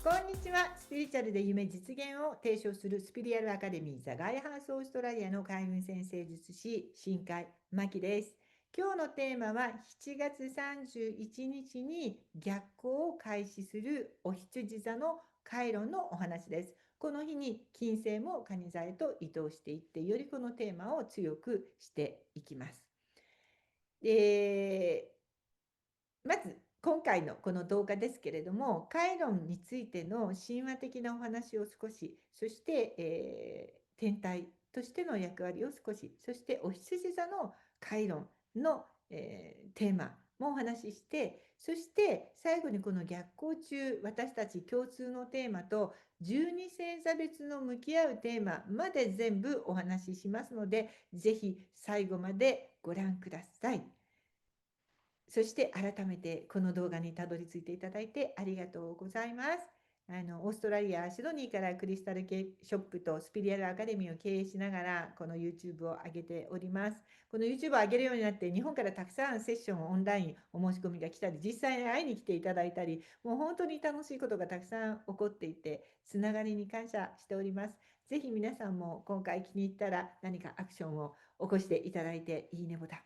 こんにちは。スピリチュアルで夢実現を提唱するスピリアルアカデミーザ・ガイハウスオーストラリアの海運先生術師新海真希です。今日のテーマは7月31日に逆行を開始するお羊座のカイロンのお話です。この日に金星も蟹座へと移動していって、よりこのテーマを強くしていきます。まず今回のこの動画ですけれども、カイロンについての神話的なお話を少し、そして、天体としての役割を少し、そしてお羊座のカイロンの、テーマもお話しして、そして最後にこの逆行中、私たち共通のテーマと12星座別の向き合うテーマまで全部お話ししますので、ぜひ最後までご覧ください。そして改めてこの動画にたどり着いていただいてありがとうございます。オーストラリア・シドニーからクリスタルショップとスピリアルアカデミーを経営しながらこの YouTube を上げております。この YouTube を上げるようになって日本からたくさんセッションオンラインお申し込みが来たり、実際に会いに来ていただいたり、もう本当に楽しいことがたくさん起こっていて、つながりに感謝しております。ぜひ皆さんも今回気に入ったら何かアクションを起こしていただいて、いいねボタン。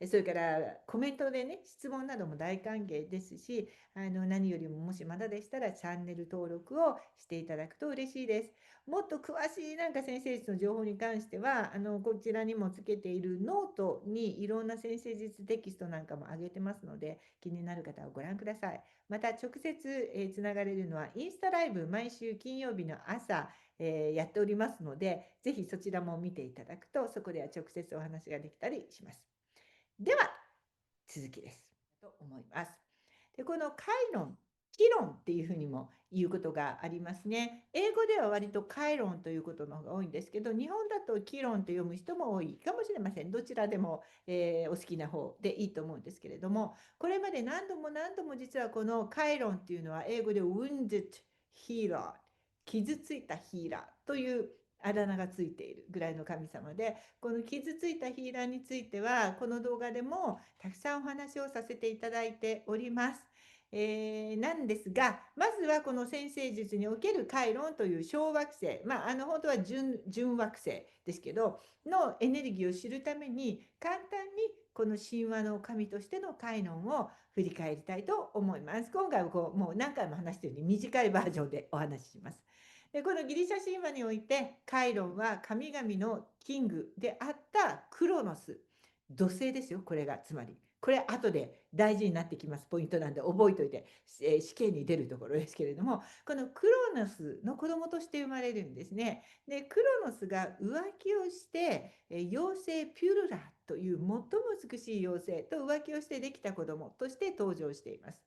それからコメントでね、質問なども大歓迎ですし、何よりももしまだでしたらチャンネル登録をしていただくと嬉しいです。もっと詳しいなんか先生術の情報に関しては、こちらにもつけているノートにいろんな先生術テキストなんかも上げてますので、気になる方はご覧ください。また直接、つながれるのはインスタライブ毎週金曜日の朝、やっておりますので、ぜひそちらも見ていただくと、そこでは直接お話ができたりします。では、続きです。と思います。で、このカイロン、キロンっていうふうにも言うことがありますね。英語では割とカイロンということの方が多いんですけど、日本だとキロンと読む人も多いかもしれません。どちらでも、お好きな方でいいと思うんですけれども、これまで何度も何度も実はこのカイロンっていうのは英語で Wounded Healer、傷ついたヒーラーというあだ名がついているぐらいの神様で、この傷ついたヒーラーについてはこの動画でもたくさんお話をさせていただいております。なんですが、まずはこの占星術におけるカイロンという小惑星、本当は準惑星ですけどのエネルギーを知るために、簡単にこの神話の神としてのカイロンを振り返りたいと思います。今回はもう何回も話しているように短いバージョンでお話しします。で、このギリシャ神話においてカイロンは神々のキングであったクロノス、土星ですよ。これがつまりこれ後で大事になってきますポイントなんで覚えておいて、試験に出るところですけれども、このクロノスの子供として生まれるんですね。でクロノスが浮気をして妖精ピュルラという最も美しい妖精と浮気をしてできた子供として登場しています。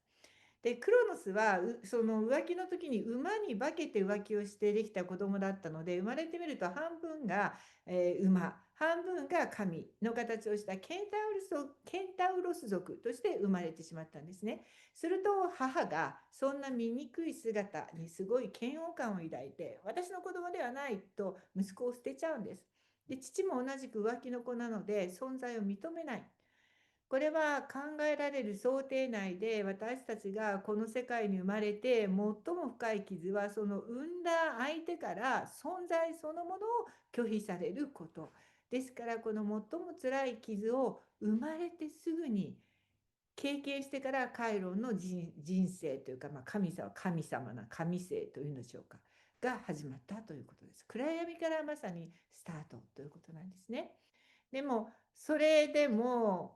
でクロノスはその浮気の時に馬に化けて浮気をしてできた子供だったので、生まれてみると半分が、馬、半分が神の形をしたケンタウロス族として生まれてしまったんですね。すると母がそんな醜い姿にすごい嫌悪感を抱いて、私の子供ではないと息子を捨てちゃうんです。で父も同じく浮気の子なので存在を認めない。これは考えられる想定内で、私たちがこの世界に生まれて最も深い傷はその産んだ相手から存在そのものを拒否されることですから、この最も辛い傷を生まれてすぐに経験してからカイロンの人生というか、神様な神性というんでしょうかが始まったということです。暗闇からまさにスタートということなんですね。でもそれでも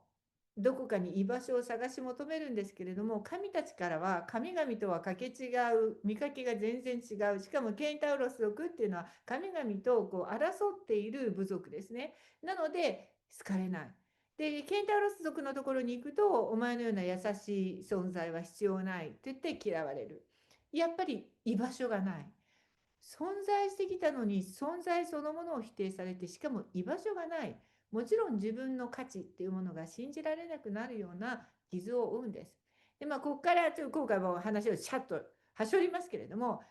どこかに居場所を探し求めるんですけれども、神たちからは神々とはかけ違う、見かけが全然違う、しかもケンタウロス族っていうのは神々とこう争っている部族ですね。なので好かれない。でケンタウロス族のところに行くと、お前のような優しい存在は必要ないって言って嫌われる。やっぱり居場所がない。存在してきたのに存在そのものを否定されて、しかも居場所がない。もちろん自分の価値っていうものが信じられなくなるような傷を負うんです。でここから今回も話をシャッとはしょりますけれども、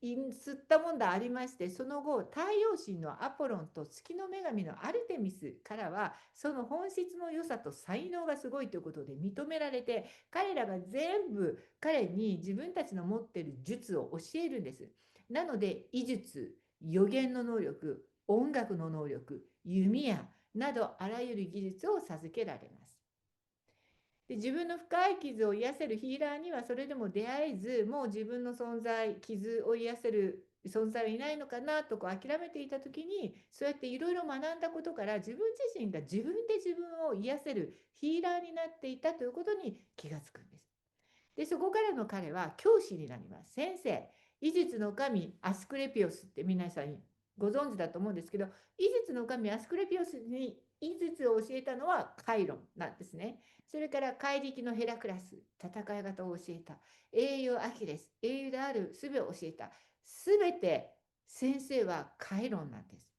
吸ったもんだありまして、その後、太陽神のアポロンと月の女神のアルテミスからは、その本質の良さと才能がすごいということで認められて、彼らが全部彼に自分たちの持っている術を教えるんです。なので、医術、予言の能力、音楽の能力、弓矢などあらゆる技術を授けられます。で、自分の深い傷を癒せるヒーラーにはそれでも出会えず、もう自分の存在、傷を癒せる存在はいないのかなと諦めていた時に、そうやっていろいろ学んだことから、自分自身が自分で自分を癒せるヒーラーになっていたということに気がつくんです。で、そこからの彼は教師になります。先生、医術の神アスクレピオスって皆さんご存知だと思うんですけど、医術の神アスクレピオスに医術を教えたのはカイロンなんですね。それから怪力のヘラクラス、戦い方を教えた。英雄アキレス、英雄である術を教えた。すべて先生はカイロンなんです。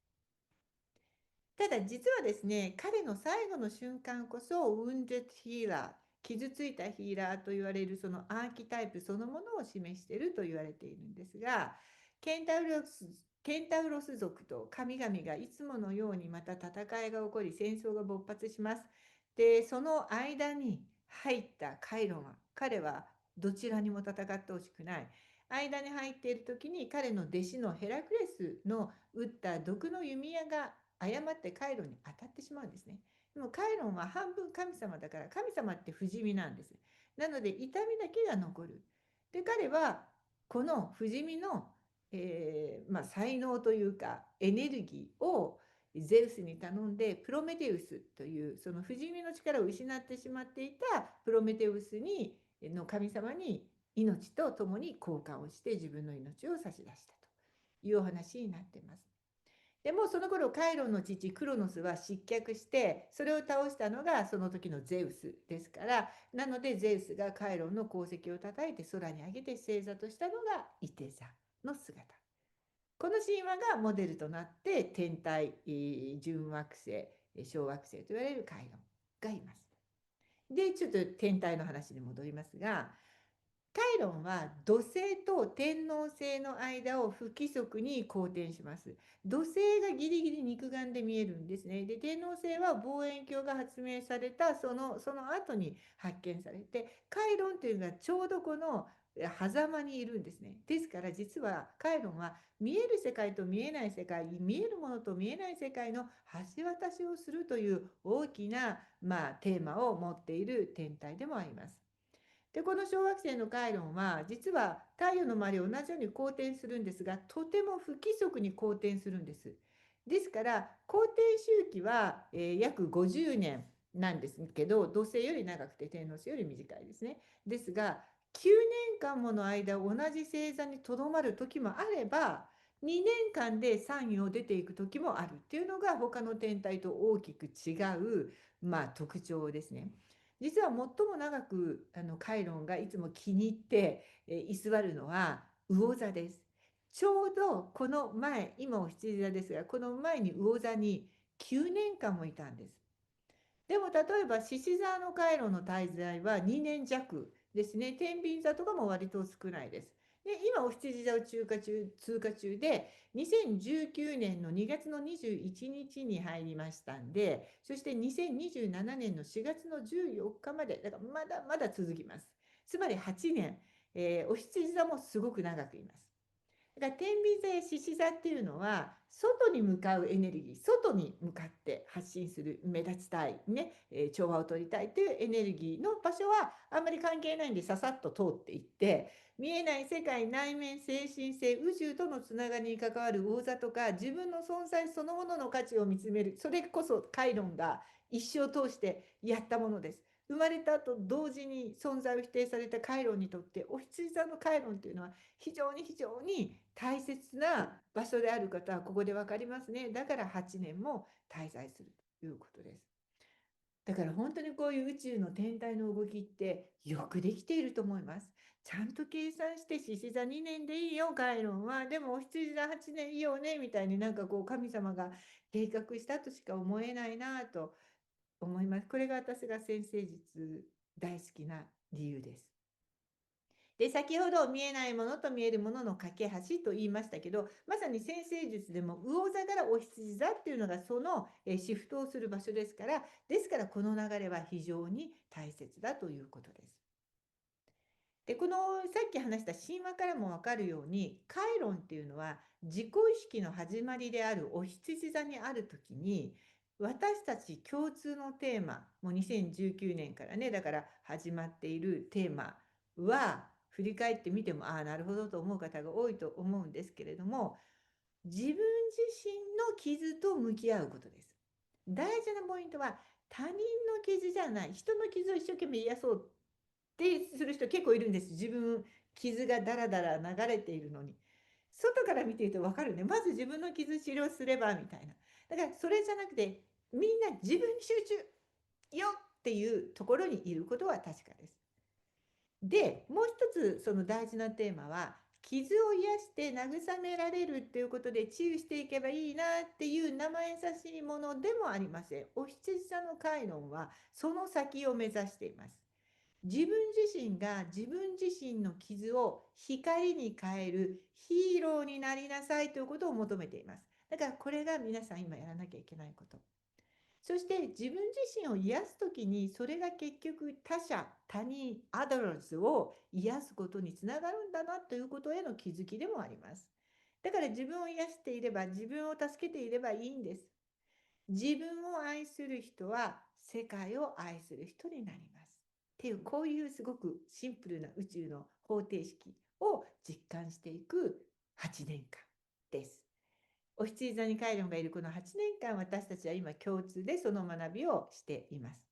ただ実はですね、彼の最後の瞬間こそ、ウンジェットヒーラー、傷ついたヒーラーと言われるそのアーキタイプそのものを示していると言われているんですが、ケンタウロス族と神々がいつものようにまた戦いが起こり、戦争が勃発します。で、その間に入ったカイロンは、彼はどちらにも戦ってほしくない。間に入っている時に彼の弟子のヘラクレスの撃った毒の弓矢が誤ってカイロンに当たってしまうんですね。でもカイロンは半分神様だから、神様って不死身なんです。なので痛みだけが残る。で、彼はこの不死身の、才能というかエネルギーをゼウスに頼んで、プロメテウスというその不死身の力を失ってしまっていたプロメテウスにの神様に命と共に交換をして自分の命を差し出したというお話になっています。でもその頃カイロンの父クロノスは失脚して、それを倒したのがその時のゼウスですから、なのでゼウスがカイロンの功績をたたいて空に上げて正座としたのがイテ座の姿。この神話がモデルとなって天体、準惑星、小惑星と言われるカイロンがいます。で、ちょっと天体の話に戻りますが、カイロンは土星と天王星の間を不規則に公転します。土星がギリギリ肉眼で見えるんですね。で、天王星は望遠鏡が発明されたその後に発見されて、カイロンというのはちょうどこの狭間にいるんですね。ですから実はカイロンは見える世界と見えない世界、見えるものと見えない世界の橋渡しをするという大きな、テーマを持っている天体でもあります。で、この小惑星のカイロンは実は太陽の周りを同じように公転するんですが、とても不規則に公転するんです。ですから公転周期は、約50年なんですけど、土星より長くて天王星より短いですね。ですが9年間もの間同じ星座にとどまる時もあれば、2年間で3位を出ていく時もあるっていうのが他の天体と大きく違う、特徴ですね。実は最も長くカイロンがいつも気に入って居座るのは魚座です。ちょうどこの前、今お羊座ですが、この前に魚座に9年間もいたんです。でも例えば獅子座のカイロの滞在は2年弱ですね。天秤座とかも割と少ないです。で、今お羊座を通過中で、2019年の2月の21日に入りましたんで、そして2027年の4月の14日まで、だからまだまだ続きます。つまり8年、お羊座もすごく長くいます。だから天秤座や獅子座っていうのは外に向かうエネルギー、外に向かって発信する、目立ちたいね、調和を取りたいというエネルギーの場所はあんまり関係ないんで、ささっと通っていって、見えない世界、内面、精神性、宇宙とのつながりに関わる魚座とか、自分の存在そのものの価値を見つめる、それこそカイロンが一生通してやったものです。生まれた後同時に存在を否定されたカイロンにとって、お羊座のカイロンというのは非常に非常に大切な場所である方はここで分かりますね。だから8年も滞在するということです。だから本当にこういう宇宙の天体の動きってよくできていると思います。ちゃんと計算して獅子座2年でいいよ、カイロンは。でもお羊座8年いいよね、みたいになんかこう神様が計画したとしか思えないなと思います。これが私が先生術大好きな理由です。で、先ほど見えないものと見えるものの架け橋と言いましたけど、まさに占星術でも魚座からお羊座っていうのがそのシフトをする場所ですから、ですからこの流れは非常に大切だということです。で、このさっき話した神話からもわかるように、カイロンっていうのは自己意識の始まりであるお羊座にあるときに、私たち共通のテーマ、もう2019年からね、だから始まっているテーマは、振り返ってみても、ああ、なるほどと思う方が多いと思うんですけれども、自分自身の傷と向き合うことです。大事なポイントは、他人の傷じゃない、人の傷を一生懸命癒そうってする人結構いるんです。自分、傷がだらだら流れているのに。外から見ていると分かるね。まず自分の傷治療すればみたいな。だからそれじゃなくて、みんな自分に集中よっていうところにいることは確かです。で、もう一つその大事なテーマは、傷を癒して慰められるっていうことで治癒していけばいいなっていう生優しいものでもありません。お羊座の回論はその先を目指しています。自分自身が自分自身の傷を光に変えるヒーローになりなさいということを求めています。だからこれが皆さん今やらなきゃいけないこと。そして自分自身を癒すときにそれが結局他者、他人、アドラーズを癒すことにつながるんだなということへの気づきでもあります。だから自分を癒していれば自分を助けていればいいんです。自分を愛する人は世界を愛する人になります。っていうこういうすごくシンプルな宇宙の方程式を実感していく8年間です。お羊座にカイロンがいるこの8年間、私たちは今共通でその学びをしています。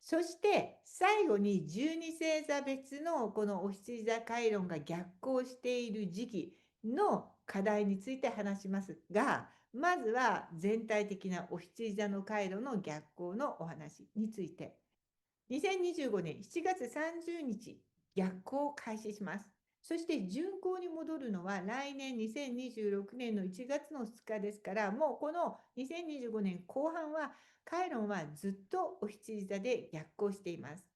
そして最後に12星座別のこのお羊座カイロンが逆行している時期の課題について話しますが、まずは全体的なお羊座のカイロンの逆行のお話について。2025年7月30日、逆行を開始します。そして巡行に戻るのは来年2026年の1月の2日ですから、もうこの2025年後半はカイロンはずっとお羊座で逆行しています。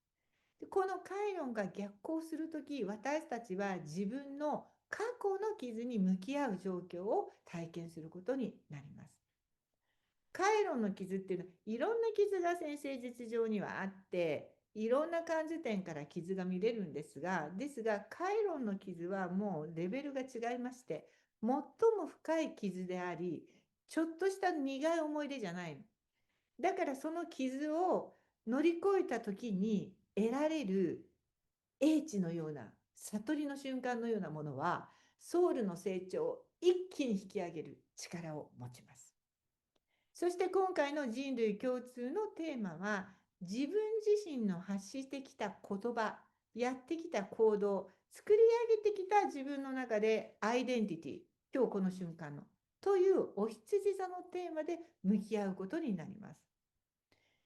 このカイロンが逆行するとき、私たちは自分の過去の傷に向き合う状況を体験することになります。カイロンの傷っていうのは、いろんな傷が先生術上にはあって、いろんな感じ点から傷が見れるんですが、カイロンの傷はもうレベルが違いまして、最も深い傷であり、ちょっとした苦い思い出じゃないの。だからその傷を乗り越えた時に得られる英知のような、悟りの瞬間のようなものは、ソウルの成長を一気に引き上げる力を持ちます。そして今回の人類共通のテーマは、自分自身の発してきた言葉、やってきた行動、作り上げてきた自分の中でアイデンティティ、今日この瞬間の、というお羊座のテーマで向き合うことになります。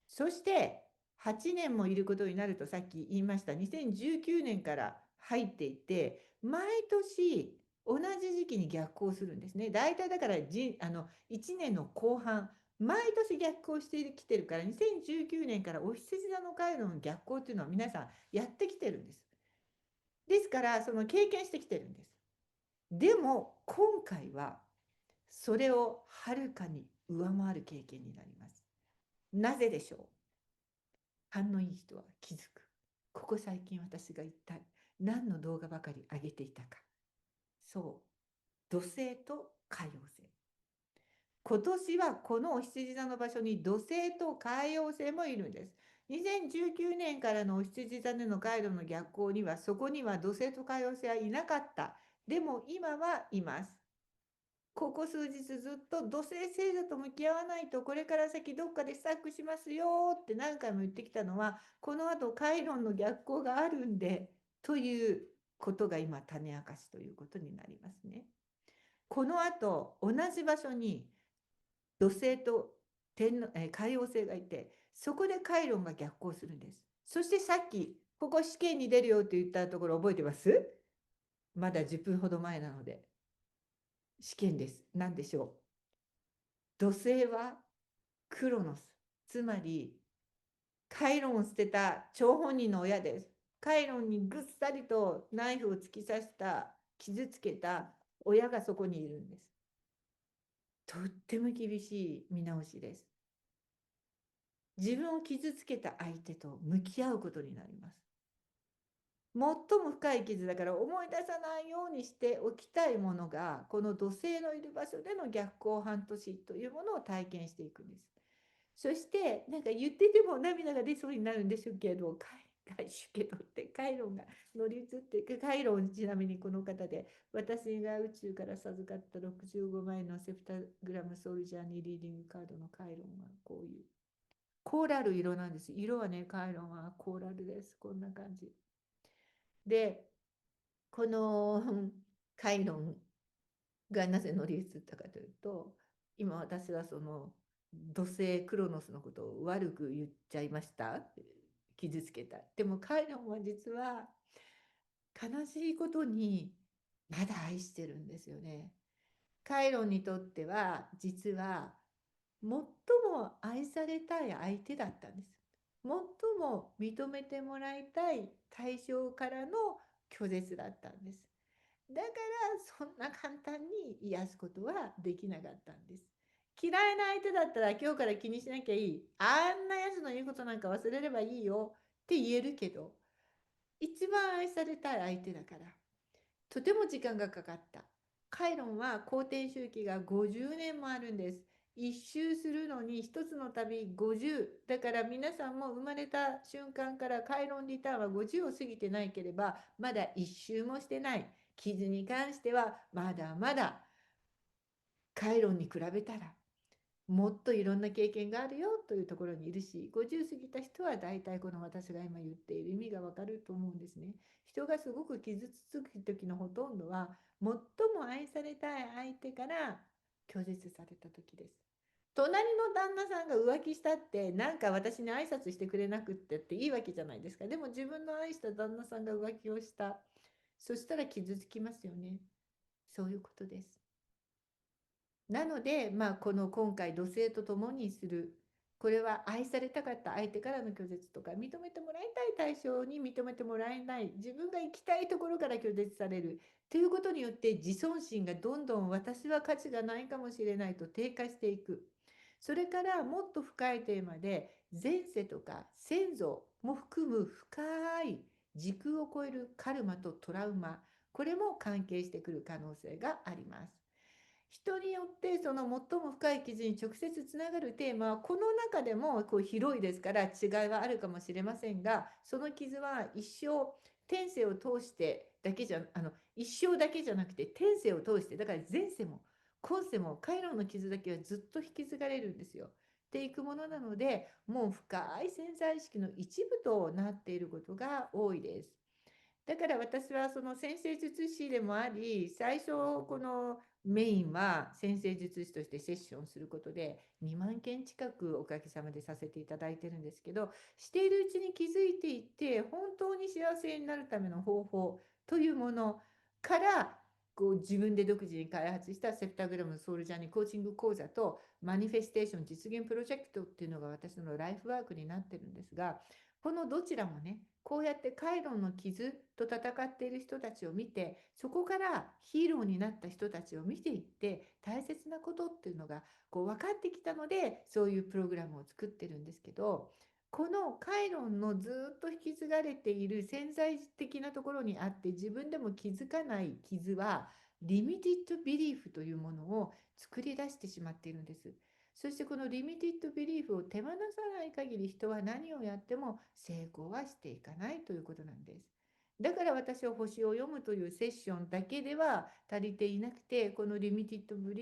そして8年もいることになるとさっき言いました2019年から入っていて、毎年同じ時期に逆行するんですね。大体だから1年の後半、毎年逆行してきてるから、2019年からお羊座の回路の逆行っていうのは皆さんやってきてるんです。ですからその経験してきてるんです。でも今回はそれをはるかに上回る経験になります。なぜでしょう。勘のいい人は気づく。ここ最近私が一体何の動画ばかり上げていたか。そう、土星と海王星。今年はこのお羊座の場所に土星と海王星もいるんです。2019年からのお羊座での回路の逆行には、そこには土星と海王星はいなかった。でも今はいます。ここ数日ずっと土星星座と向き合わないとこれから先どっかでスタックしますよって何回も言ってきたのは、この後回論の逆行があるんでということが今種明かしということになりますね。この後同じ場所に土星と海王星がいて、そこで回論が逆行するんです。そしてさっきここ試験に出るよって言ったところ覚えてます？まだ10分ほど前なので。試験です。何でしょう。土星はクロノス、つまりカイロンを捨てた張本人の親です。カイロンにぐっさりとナイフを突き刺した、傷つけた親がそこにいるんです。とっても厳しい見直しです。自分を傷つけた相手と向き合うことになります。最も深い傷だから思い出さないようにしておきたいものが、この土星のいる場所での逆行半年というものを体験していくんです。そしてなんか言ってても涙が出そうになるんでしょうけど、シュケドってカイロンが乗り移って、カイロン、ちなみにこの方で、私が宇宙から授かった65枚のセプタグラムソルジャーにリーディングカードのカイロンはこういうコーラル色なんです。色はね、カイロンはコーラルです。こんな感じ。で、このカイロンがなぜ乗り移ったかというと、今私はその土星クロノスのことを悪く言っちゃいました。傷つけた。でもカイロンは実は悲しいことにまだ愛してるんですよね。カイロンにとっては実は最も愛されたい相手だったんです。最も認めてもらいたい対象からの拒絶だったんです。だからそんな簡単に癒すことはできなかったんです。嫌いな相手だったら今日から気にしなきゃいい。あんなやつの言うことなんか忘れればいいよって言えるけど、一番愛されたい相手だからとても時間がかかった。カイロンは公転周期が50年もあるんです。一周するのに一つの旅50。だから皆さんも生まれた瞬間からカイロンリターンは50を過ぎてないければ、まだ一周もしてない。傷に関してはまだまだカイロンに比べたらもっといろんな経験があるよというところにいるし、50過ぎた人は大体この私が今言っている意味がわかると思うんですね。人がすごく傷つく時のほとんどは、最も愛されたい相手から拒絶された時です。隣の旦那さんが浮気したって、なんか私に挨拶してくれなくってっていいわけじゃないですか。でも自分の愛した旦那さんが浮気をした。そしたら傷つきますよね。そういうことです。なので、この今回土星と共にする、これは愛されたかった相手からの拒絶とか、認めてもらいたい対象に認めてもらえない、自分が行きたいところから拒絶されるということによって、自尊心がどんどん私は価値がないかもしれないと低下していく。それからもっと深いテーマで、前世とか先祖も含む深い時空を超えるカルマとトラウマ、これも関係してくる可能性があります。人によってその最も深い傷に直接つながるテーマはこの中でもこう広いですから違いはあるかもしれませんが、その傷は一生天性を通してだけじゃ一生だけじゃなくて天性を通して、だから前世も今世も回路の傷だけはずっと引き継がれるんですよ。っていくものなので、もう深い潜在意識の一部となっていることが多いです。だから私はその先生術師でもあり、最初このメインは先生術師としてセッションすることで2万件近くおかげさまでさせていただいてるんですけど、しているうちに気づいていって本当に幸せになるための方法というものからこう自分で独自に開発したセプタグラムソウルジャーニーコーチング講座とマニフェステーション実現プロジェクトっていうのが私のライフワークになってるんですが、このどちらもね、こうやってカイロンの傷と戦っている人たちを見て、そこからヒーローになった人たちを見ていって、大切なことっていうのがこう分かってきたので、そういうプログラムを作ってるんですけど、このカイロンのずっと引き継がれている潜在的なところにあって、自分でも気づかない傷は、リミティッドビリーフというものを作り出してしまっているんです。そしてこのリミティッドビリーフを手放さない限り人は何をやっても成功はしていかないということなんです。だから私は星を読むというセッションだけでは足りていなくて、このリミティッドビ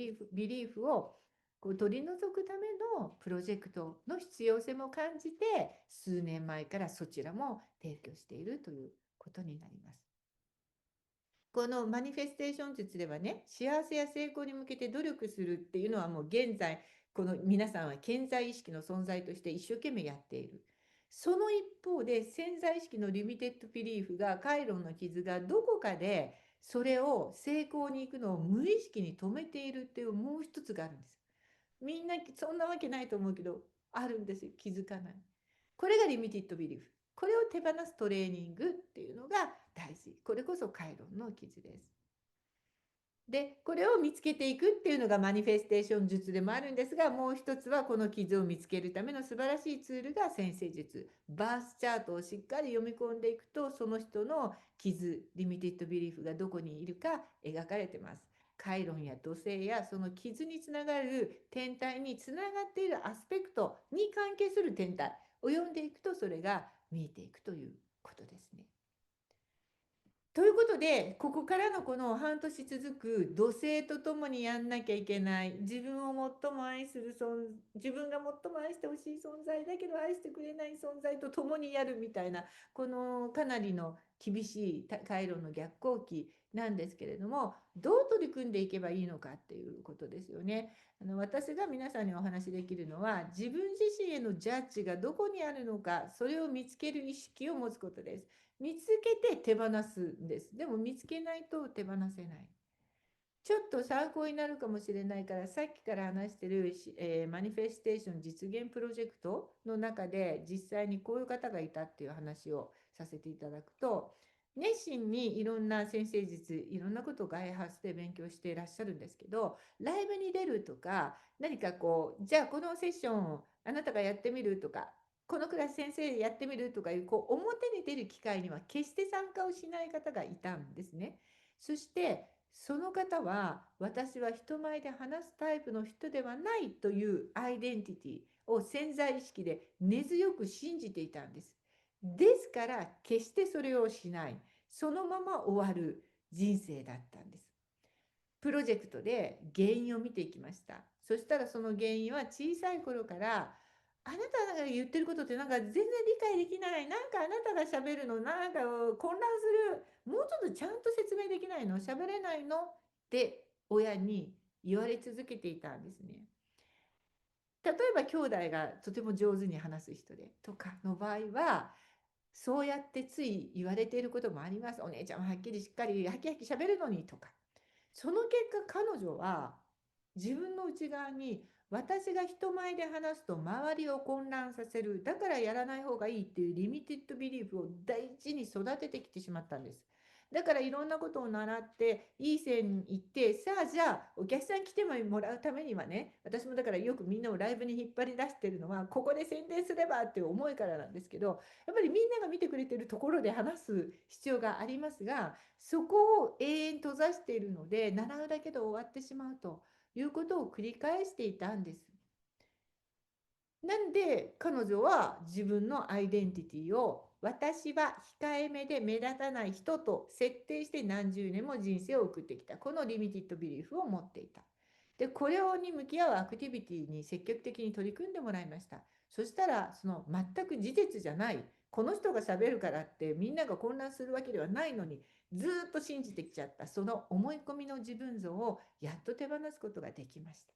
リーフをこう取り除くためのプロジェクトの必要性も感じて、数年前からそちらも提供しているということになります。このマニフェステーション術ではね、幸せや成功に向けて努力するっていうのはもう現在、この皆さんは潜在意識の存在として一生懸命やっている。その一方で潜在意識のリミテッドビリーフが、カイロンの傷がどこかでそれを成功に行くのを無意識に止めているっていうもう一つがあるんです。みんなそんなわけないと思うけど、あるんですよ。気づかない。これがリミテッドビリーフ。これを手放すトレーニングっていうのが大事。これこそカイロンの傷です。で、これを見つけていくっていうのがマニフェステーション術でもあるんですが、もう一つはこの傷を見つけるための素晴らしいツールが先生術。バースチャートをしっかり読み込んでいくと、その人の傷、リミテッドビリーフがどこにいるか描かれてます。カイロンや土星やその傷につながる天体につながっているアスペクトに関係する天体を読んでいくと、それが見えていくということですね。ということで、ここからのこの半年続く土星とともにやんなきゃいけない、自分を最も愛する自分が最も愛してほしい存在だけど愛してくれない存在と共にやるみたいな、このかなりの厳しい回路の逆行期なんですけれども、どう取り組んでいけばいいのかっていうことですよね。私が皆さんにお話しできるのは、自分自身へのジャッジがどこにあるのか、それを見つける意識を持つことです。見つけて手放すんです。でも見つけないと手放せない。ちょっと参考になるかもしれないから、さっきから話してる、マニフェステーション実現プロジェクトの中で実際にこういう方がいたっていう話をさせていただくと、熱心にいろんな先生術、いろんなことを開発で勉強していらっしゃるんですけど、ライブに出るとか、何かこう、じゃあこのセッションをあなたがやってみるとか、このクラス先生やってみるとかいう、こう表に出る機会には決して参加をしない方がいたんですね。そしてその方は、私は人前で話すタイプの人ではないというアイデンティティを潜在意識で根強く信じていたんです。ですから決してそれをしない、そのまま終わる人生だったんです。プロジェクトで原因を見ていきました。そしたらその原因は小さい頃から、あなたが言ってることってなんか全然理解できない。なんかあなたが喋るのなんか混乱する。もうちょっとちゃんと説明できないの？喋れないの？って親に言われ続けていたんですね。例えば兄弟がとても上手に話す人でとかの場合は、そうやってつい言われていることもあります。お姉ちゃんははっきりしっかりはきはき喋るのにとか。その結果彼女は自分の内側に、私が人前で話すと周りを混乱させる、だからやらない方がいいっていうリミテッドビリーフを大事に育ててきてしまったんです。だからいろんなことを習っていい線に行って、さあじゃあお客さん来てもらうためにはね、私もだからよくみんなをライブに引っ張り出してるのはここで宣伝すればっていう思いからなんですけど、やっぱりみんなが見てくれてるところで話す必要がありますが、そこを永遠閉ざしているので、習うだけで終わってしまうということを繰り返していたんです。なんで彼女は自分のアイデンティティを、私は控えめで目立たない人と設定して何十年も人生を送ってきた。このリミティッドビリーフを持っていた。で、これに向き合うアクティビティに積極的に取り組んでもらいました。そしたら、その全く事実じゃない、この人が喋るからってみんなが混乱するわけではないのに、ずっと信じてきちゃった、その思い込みの自分像をやっと手放すことができました。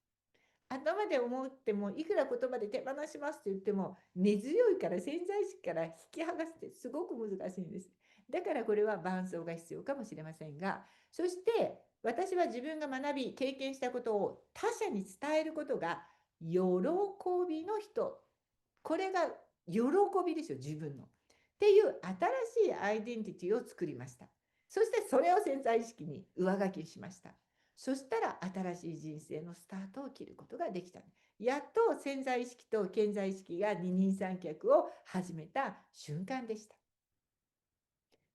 頭で思っても、いくら言葉で手放しますって言っても根強いから、潜在意識から引き剥がすってすごく難しいんです。だからこれは伴奏が必要かもしれませんが、そして私は自分が学び経験したことを他者に伝えることが喜びの人、これが喜びですよ、自分のっていう新しいアイデンティティを作りました。そしてそれを潜在意識に上書きしました。そしたら新しい人生のスタートを切ることができた。やっと潜在意識と顕在意識が二人三脚を始めた瞬間でした。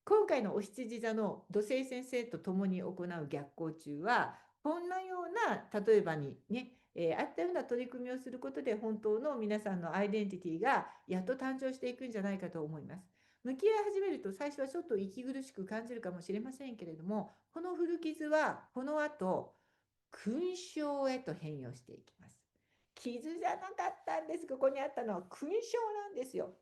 今回のお羊座の土星先生と共に行う逆行中は、こんなような例えばにね、あったような取り組みをすることで、本当の皆さんのアイデンティティがやっと誕生していくんじゃないかと思います。向き合い始めると最初はちょっと息苦しく感じるかもしれませんけれども、この古傷はこの後勲章へと変容していきます。傷じゃなかったんです。ここにあったのは勲章なんですよ。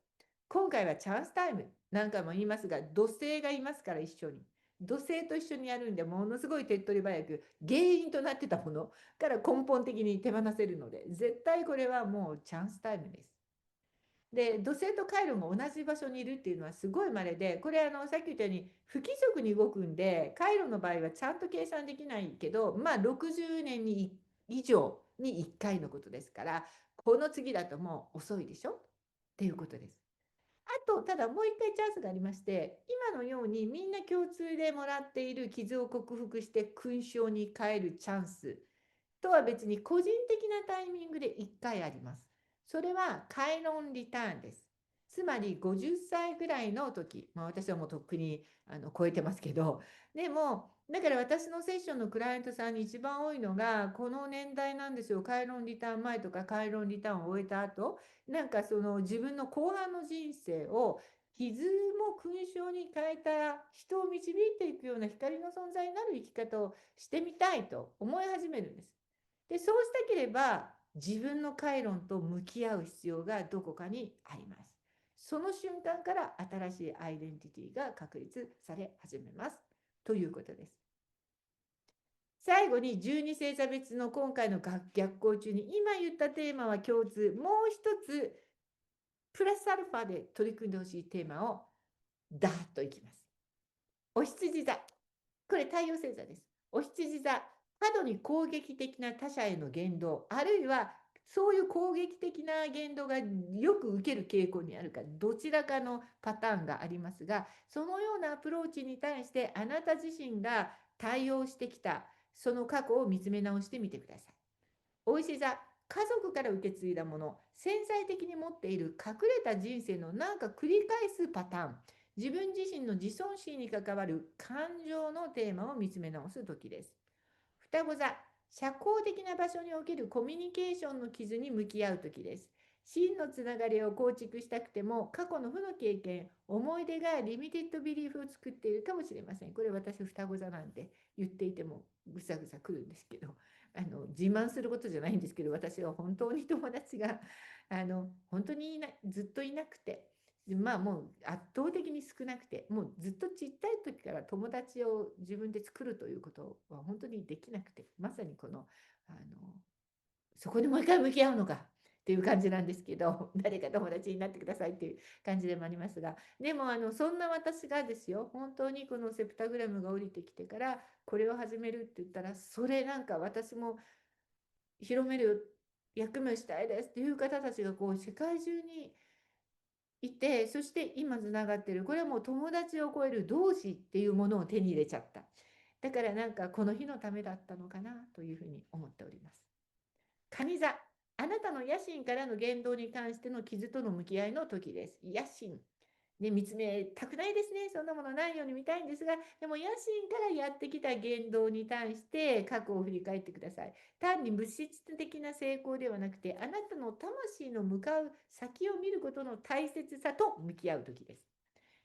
今回はチャンスタイム。何回も言いますが、土星がいますから一緒に。土星と一緒にやるんで、ものすごい手っ取り早く原因となってたものから根本的に手放せるので、絶対これはもうチャンスタイムです。で、土星と回路も同じ場所にいるっていうのはすごい稀で、これさっき言ったように不規則に動くんで、回路の場合はちゃんと計算できないけど、まあ60年に以上に1回のことですから、この次だともう遅いでしょっていうことです。と、ただもう一回チャンスがありまして、今のようにみんな共通でもらっている傷を克服して勲章に変えるチャンスとは別に個人的なタイミングで1回あります。それは開論リターンです。つまり50歳ぐらいの時、私はもうとっくに超えてますけど、でも、だから私のセッションのクライアントさんに一番多いのが、この年代なんですよ。開論リターン前とか開論リターンを終えた後、なんかその自分の後半の人生を傷も勲章に変えた人を導いていくような光の存在になる生き方をしてみたいと思い始めるんです。で、そうしたければ、自分の回論と向き合う必要がどこかにあります。その瞬間から新しいアイデンティティが確立され始めます。ということです。最後に12星座別の今回の逆行中に今言ったテーマは共通、もう一つプラスアルファで取り組んでほしいテーマをダーッといきます。お羊座。これ太陽星座です。お羊座。過度に攻撃的な他者への言動、あるいはそういう攻撃的な言動がよく受ける傾向にあるか、どちらかのパターンがありますが、そのようなアプローチに対してあなた自身が対応してきた、その過去を見つめ直してみてください。お牛座、家族から受け継いだもの、潜在的に持っている隠れた人生のなんか繰り返すパターン、自分自身の自尊心に関わる感情のテーマを見つめ直す時です。双子座、社交的な場所におけるコミュニケーションの傷に向き合う時です。真のつながりを構築したくても、過去の負の経験、思い出がリミテッドビリーフを作っているかもしれません。これ私双子座なんで言っていてもぐさぐさくるんですけど、自慢することじゃないんですけど、私は本当に友達が本当にずっといなくて、もう圧倒的に少なくて、もうずっとちっちゃい時から友達を自分で作るということは本当にできなくて、まさにあのそこにもう一回向き合うのかっていう感じなんですけど、誰か友達になってくださいっていう感じでもありますが、でもそんな私がですよ、本当にこのセプタグラムが降りてきてからこれを始めるって言ったら、それなんか私も広める役目をしたいですっていう方たちがこう世界中にいて、そして今つながってる、これはもう友達を超える同志っていうものを手に入れちゃった。だからなんかこの日のためだったのかなというふうに思っております。蟹座、あなたの野心からの言動に関しての傷との向き合いの時です。野心。ね、見つめたくないですね。そんなものないように見たいんですが、でも野心からやってきた言動に対して過去を振り返ってください。単に物質的な成功ではなくて、あなたの魂の向かう先を見ることの大切さと向き合う時です。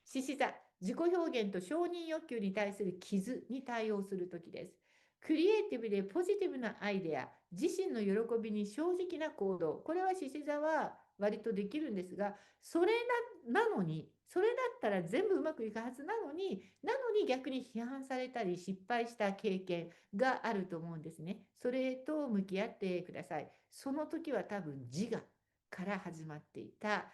獅子座、自己表現と承認欲求に対する傷に対応する時です。クリエイティブでポジティブなアイデア、自身の喜びに正直な行動、これは獅子座は割とできるんですが、それなのに、それだったら全部うまくいくはずなのに、逆に批判されたり失敗した経験があると思うんですね。それと向き合ってください。その時は多分自我から始まっていた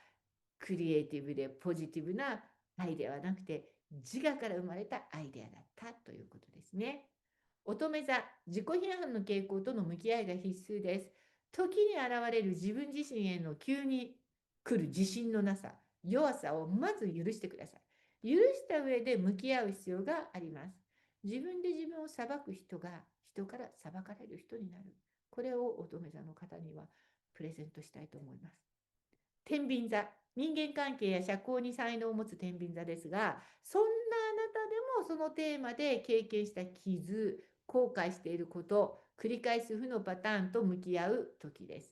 クリエイティブでポジティブなアイデアはなくて、自我から生まれたアイデアだったということですね。乙女座、自己批判の傾向との向き合いが必須です。時に現れる自分自身への急に来る自信のなさ、弱さをまず許してください。許した上で向き合う必要があります。自分で自分を裁く人が人から裁かれる人になる。これを乙女座の方にはプレゼントしたいと思います。天秤座、人間関係や社交に才能を持つ天秤座ですが、そんなあなたでもそのテーマで経験した傷、後悔していること、繰り返す負のパターンと向き合う時です。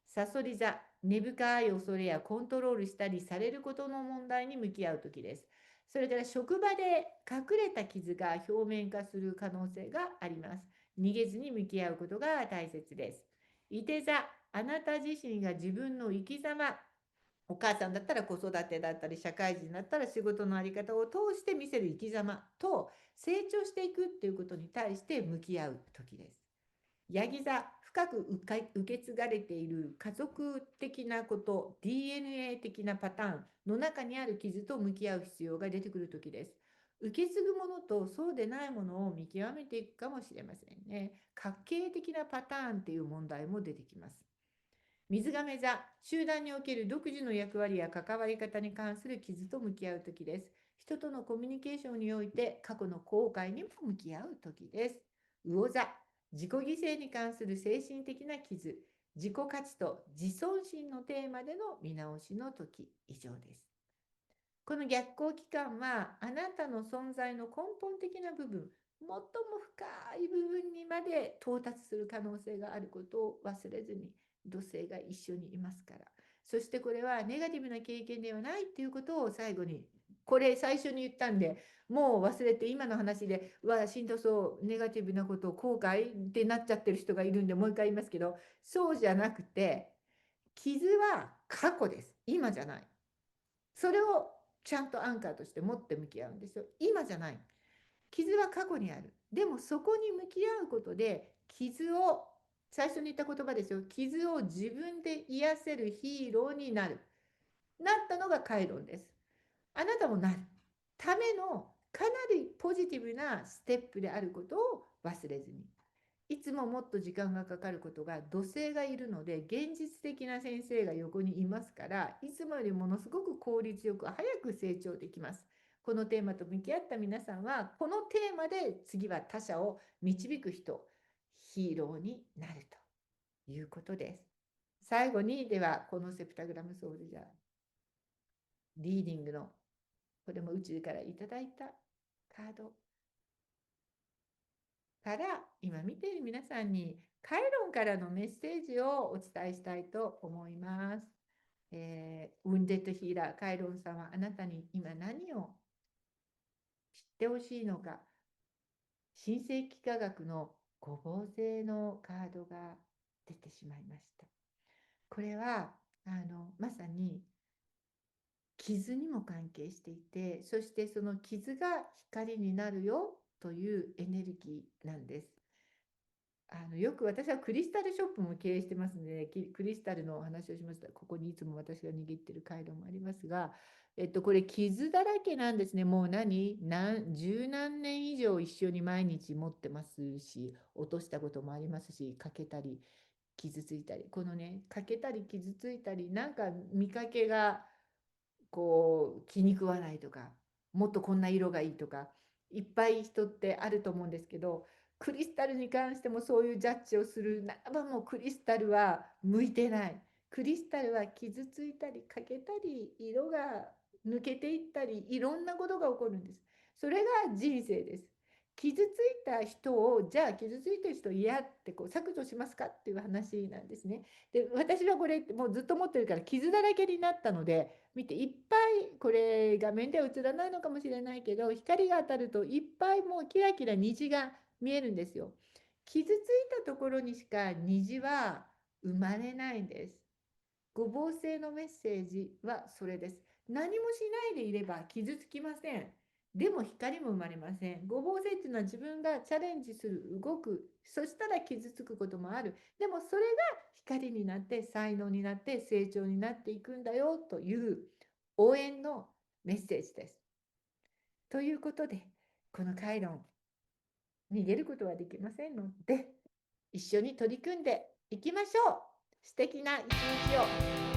さそり座、根深い恐れやコントロールしたりされることの問題に向き合う時です。それから職場で隠れた傷が表面化する可能性があります。逃げずに向き合うことが大切です。いて座、あなた自身が自分の生き様、お母さんだったら子育てだったり、社会人だったら仕事の在り方を通して見せる生き様と成長していくっていうことに対して向き合う時です。ヤギ座、深く受け継がれている家族的なこと、DNA 的なパターンの中にある傷と向き合う必要が出てくる時です。受け継ぐものとそうでないものを見極めていくかもしれませんね。家系的なパターンっていう問題も出てきます。水亀座、集団における独自の役割や関わり方に関する傷と向き合う時です。人とのコミュニケーションにおいて過去の後悔にも向き合う時です。魚座、自己犠牲に関する精神的な傷、自己価値と自尊心のテーマでの見直しの時、以上です。この逆行期間は、あなたの存在の根本的な部分、最も深い部分にまで到達する可能性があることを忘れずに、土星が一緒にいますから。そしてこれはネガティブな経験ではないっていうことを最後に、これ最初に言ったんで、もう忘れて今の話で、しんどそう、ネガティブなことを後悔ってなっちゃってる人がいるんで、もう一回言いますけど、そうじゃなくて、傷は過去です。今じゃない。それをちゃんとアンカーとして持って向き合うんですよ。今じゃない。傷は過去にある。でもそこに向き合うことで、傷を、最初に言った言葉ですよ。傷を自分で癒せるヒーローになる。なったのがカイロンです。あなたもなるためのかなりポジティブなステップであることを忘れずに。いつももっと時間がかかることが土星がいるので、現実的な先生が横にいますから、いつもよりものすごく効率よく早く成長できます。このテーマと向き合った皆さんは、このテーマで次は他者を導く人、ヒーローになるということです。最後に、ではこのセプタグラムソウルジャーリーディングの、これも宇宙からいただいたカードから今見ている皆さんにカイロンからのメッセージをお伝えしたいと思います。ウンデッドヒーラーカイロンさんはあなたに今何を知ってほしいのか。新世紀科学の五芒星のカードが出てしまいました。これはまさに傷にも関係していて、そしてその傷が光になるよというエネルギーなんです。よく私はクリスタルショップも経営してますので、クリスタルのお話をしました。ここにいつも私が握ってる回路もありますが、これ傷だらけなんですね。もう十何年以上一緒に毎日持ってますし、落としたこともありますし、欠けたり、傷ついたり、このね、欠けたり傷ついたり、なんか見かけがこう気に食わないとか、もっとこんな色がいいとか、いっぱい人ってあると思うんですけど、クリスタルに関してもそういうジャッジをするならば、もうクリスタルは向いてない。クリスタルは傷ついたり欠けたり色が抜けていったり、いろんなことが起こるんです。それが人生です。傷ついた人を、じゃあ傷ついてる人嫌ってこう削除しますかっていう話なんですね。で、私はこれもうずっと持ってるから傷だらけになったので、見ていっぱい、これ画面では映らないのかもしれないけど、光が当たるといっぱいもうキラキラ虹が見えるんですよ。傷ついたところにしか虹は生まれないんです。五芒星のメッセージはそれです。何もしないでいれば傷つきません。でも光も生まれません。五芒星っていうのは自分がチャレンジする、動く、そしたら傷つくこともある。でもそれが光になって、才能になって、成長になっていくんだよという応援のメッセージです。ということで、この回論、逃げることはできませんので、一緒に取り組んでいきましょう。素敵な一日を。